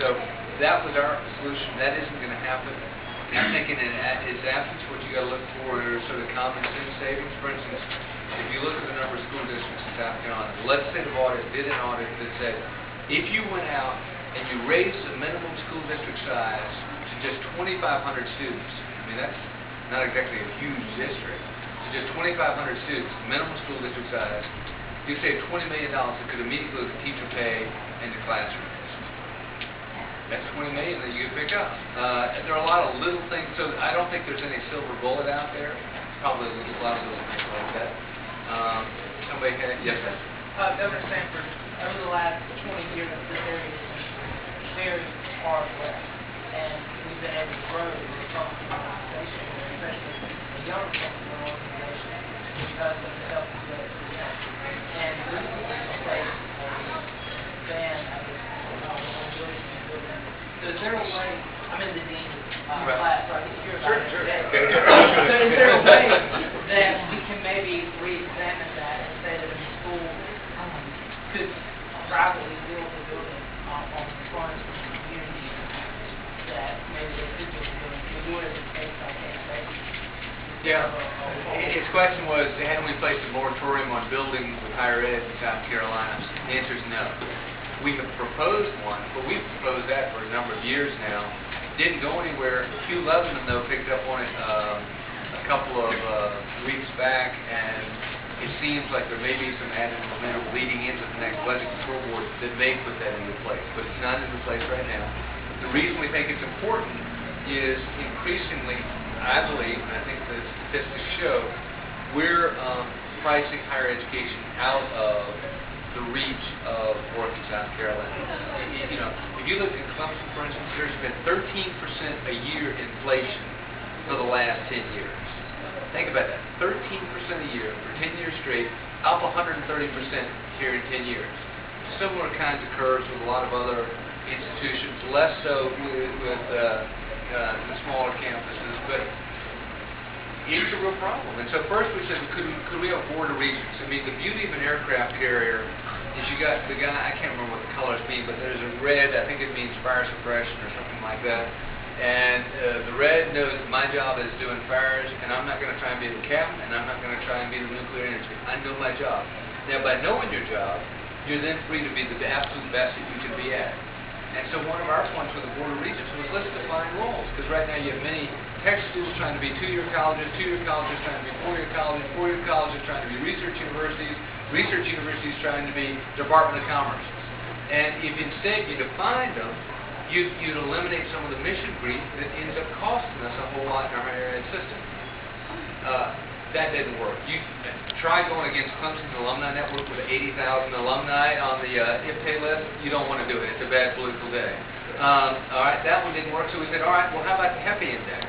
so that was our solution. That isn't going to happen. And I'm thinking in its absence, what you got to look for are sort of common sense savings. For instance, if you look at the number of school districts in South Carolina, the legislative audit did an audit that said, if you went out and you raised the minimum school district size to just 2,500 students, I mean, that's not exactly a huge district, to just 2,500 students, minimum school district size, you save $20 million that could immediately go to teacher pay and the classrooms. That's $20 million that you could pick up. There are a lot of little things, so I don't think there's any silver bullet out there. Probably a lot of little things like that. Somebody had, yes, sir? Governor Sandford, over the last 20 years, this area has been very hard left, and we've been able to grow the Republican organization, especially the young Republican organization, because of the help of the council. And this is a place ban, I guess, so is there a way, I'm in the dean class, so I can hear about it today. So is there a way that we can maybe re-examine that and say that a school could privately build a building on funds from the community that maybe they could build a building? We do it as a case-by-case basis. Yeah. His question was, hadn't we placed a moratorium on buildings with higher ed in South Carolina? The answer is no. We have proposed one, but we've proposed that for a number of years now. Didn't go anywhere. Hugh Lebanon, though, picked up on it a couple of weeks back, and it seems like there may be some added momentum leading into the next budget control board that may put that into place, but it's not into place right now. The reason we think it's important is increasingly, I believe, and I think the statistics show, we're pricing higher education out of the reach of work in South Carolina. You know, if you look at Clemson, for instance, there's been 13% a year inflation for the last 10 years. Think about that. 13% a year for 10 years straight, up 130% here in 10 years. Similar kinds of curves with a lot of other institutions, less so with the smaller campuses, but it's a real problem. And so first we said, could we have board of regents? I mean, the beauty of an aircraft carrier is you got the guy, I can't remember what the colors mean, but there's a red, I think it means fire suppression or something like that. And the red knows that my job is doing fires, and I'm not going to try and be the captain, and I'm not going to try and be the nuclear energy. I know my job. Now, by knowing your job, you're then free to be the absolute best that you can be at. And so one of our points with the Board of Regents was, let's define roles, because right now you have many tech schools trying to be two-year colleges trying to be four-year colleges trying to be research universities trying to be Department of Commerce. And if instead you defined them, you'd eliminate some of the mission creep that ends up costing us a whole lot in our higher ed system. That didn't work. You try going against Clemson's alumni network with 80,000 alumni on the IPTAY list. You don't want to do it. It's a bad political day. All right, that one didn't work, so we said, all right, well, how about the HEPI index?